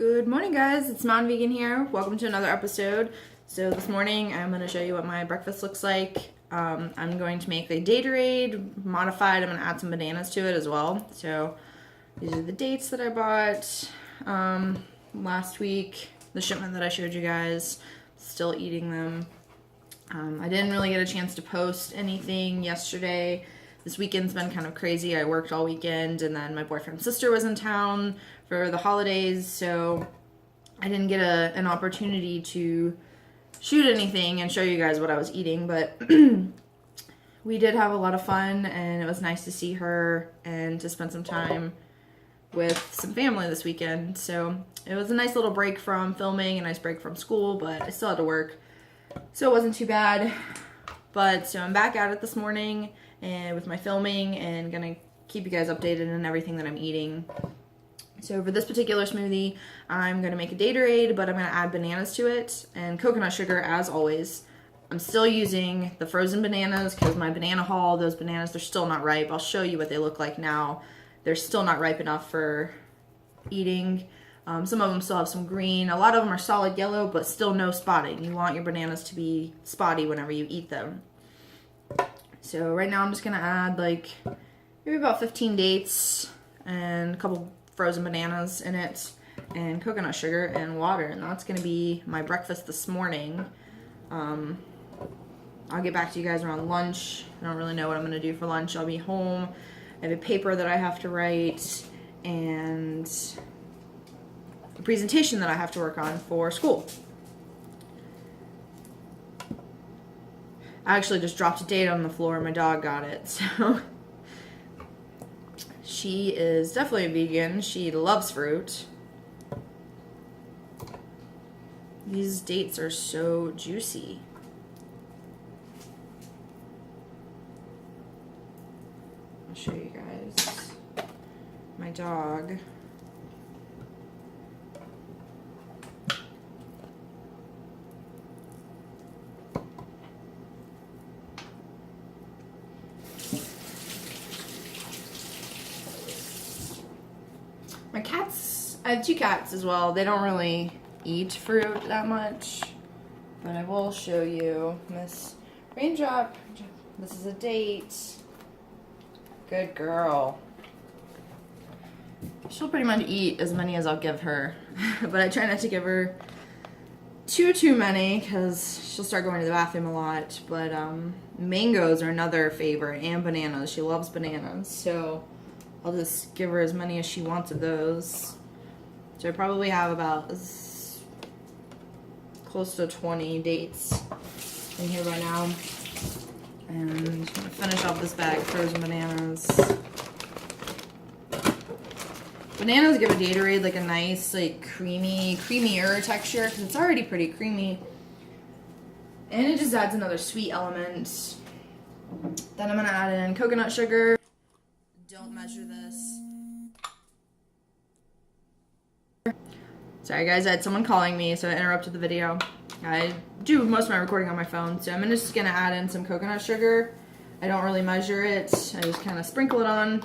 Good morning, guys. It's Non-Vegan here. Welcome to another episode. So this morning I'm going to show you what my breakfast looks like. I'm going to make the Daterade modified. I'm going to add some bananas to it as well. So these are the dates that I bought last week. The shipment that I showed you guys. Still eating them. I didn't really get a chance to post anything yesterday. This weekend's been kind of crazy. I worked all weekend, and then my boyfriend's sister was in town for the holidays, so I didn't get an opportunity to shoot anything and show you guys what I was eating, but we did have a lot of fun, and it was nice to see her and to spend some time with some family this weekend. So it was a nice little break from filming, a nice break from school, but I still had to work, so it wasn't too bad. But so I'm back at it this morning and with my filming, and gonna keep you guys updated on everything that I'm eating. So for this particular smoothie, I'm gonna make a Daterade, but I'm gonna add bananas to it and coconut sugar as always. I'm still using the frozen bananas because my banana haul, those bananas, they're still not ripe. I'll show you what they look like now. They're still not ripe enough for eating. Some of them still have some green. A lot of them are solid yellow, but still no spotting. You want your bananas to be spotty whenever you eat them. So right now I'm just gonna add like maybe about 15 dates and a couple frozen bananas in it and coconut sugar and water, and that's gonna be my breakfast this morning. I'll get back to you guys around lunch. I don't really know what I'm gonna do for lunch. I'll be home. I have a paper that I have to write and a presentation that I have to work on for school. I actually just dropped a date on the floor and my dog got it, so she is definitely a vegan. She loves fruit. These dates are so juicy. I'll show you guys. My dog. My cats, I have two cats as well. They don't really eat fruit that much, but I will show you Miss Raindrop. This is a date. Good girl. She'll pretty much eat as many as I'll give her, but I try not to give her too many because she'll start going to the bathroom a lot. But mangoes are another favorite, and bananas. She loves bananas, so I'll just give her as many as she wants of those. So I probably have about close to 20 dates in here by now. And I'm going to finish off this bag of frozen bananas. Bananas give a Daterade like a nice, like creamier texture because it's already pretty creamy. And it just adds another sweet element. Then I'm going to add in coconut sugar. Don't measure this. Sorry guys, I had someone calling me, so I interrupted the video. I do most of my recording on my phone, so I'm just gonna add in some coconut sugar. I don't really measure it, I just kind of sprinkle it on.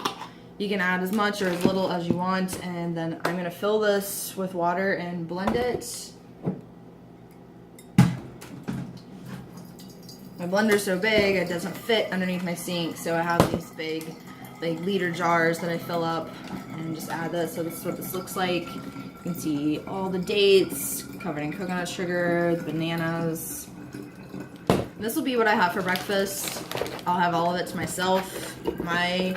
You can add as much or as little as you want, and then I'm gonna fill this with water and blend it. My blender's so big, it doesn't fit underneath my sink, so I have these big like liter jars that I fill up and just add this. So this is what this looks like. You can see all the dates covered in coconut sugar, the bananas. This will be what I have for breakfast. I'll have all of it to myself. My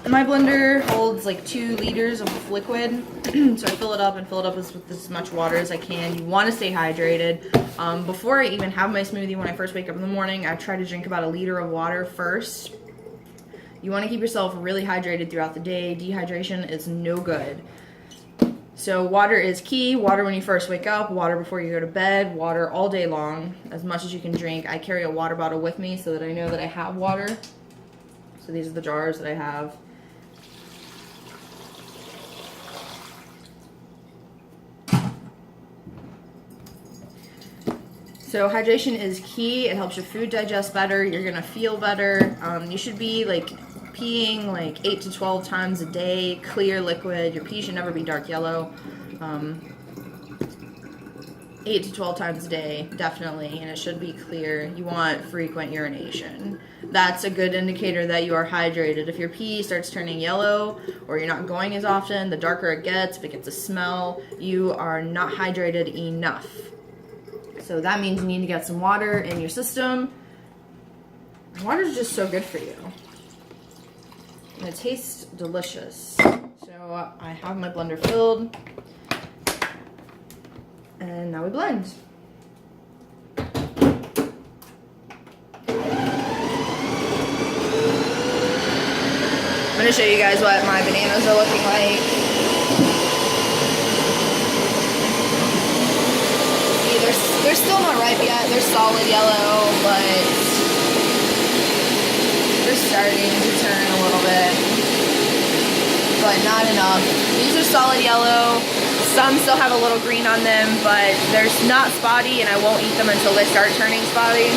blender holds like 2 liters of liquid, so I fill it up with as much water as I can. You want to stay hydrated. Before I even have my smoothie, when I first wake up in the morning, I try to drink about 1 liter of water first. You want to keep yourself really hydrated throughout the day. Dehydration is no good. So water is key. Water when you first wake up, water before you go to bed, water all day long, as much as you can drink. I carry a water bottle with me so that I know that I have water. So these are the jars that I have. So hydration is key. It helps your food digest better. You're gonna feel better. You should be like peeing like 8 to 12 times a day, clear liquid. Your pee should never be dark yellow. 8 to 12 times a day, definitely, and it should be clear. You want frequent urination. That's a good indicator that you are hydrated. If your pee starts turning yellow or you're not going as often, the darker it gets, if it gets a smell, you are not hydrated enough. So that means you need to get some water in your system. Water is just so good for you. And it tastes delicious. So I have my blender filled. And now we blend. I'm gonna show you guys what my bananas are looking like. See, they're still not ripe yet. They're solid yellow, but they're starting to turn a little bit, but not enough. These are solid yellow. Some still have a little green on them, but they're not spotty, and I won't eat them until they start turning spotty.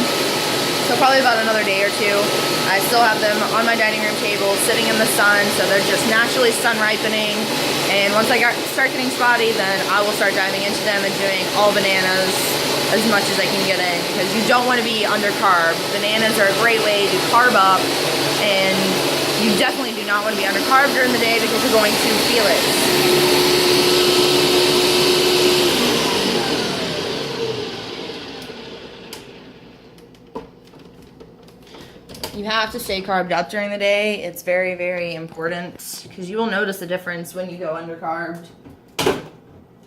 So probably about another day or two. I still have them on my dining room table, sitting in the sun, so they're just naturally sun ripening. And once I start getting spotty, then I will start diving into them and doing all bananas as much as I can get in, because you don't want to be under carb. Bananas are a great way to carb up, and you definitely do not want to be under carb during the day because you're going to feel it. You have to stay carved up during the day. It's very, very important because you will notice the difference when you go under carbed.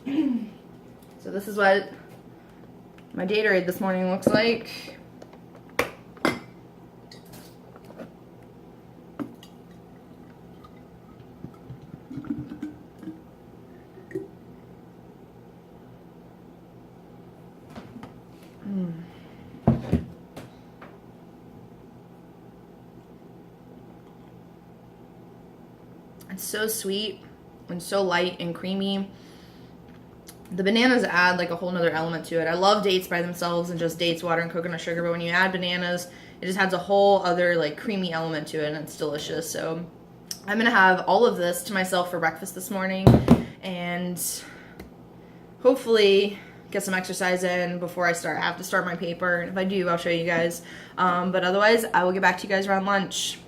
So this is what my Gatorade this morning looks like. It's so sweet and so light and creamy. The bananas add like a whole nother element to it. I love dates by themselves and just dates, water, and coconut sugar, but when you add bananas, it just adds a whole other like creamy element to it, and it's delicious. So I'm gonna have all of this to myself for breakfast this morning, and hopefully get some exercise in before I have to start my paper. And if I do, I'll show you guys. But otherwise, I will get back to you guys around lunch.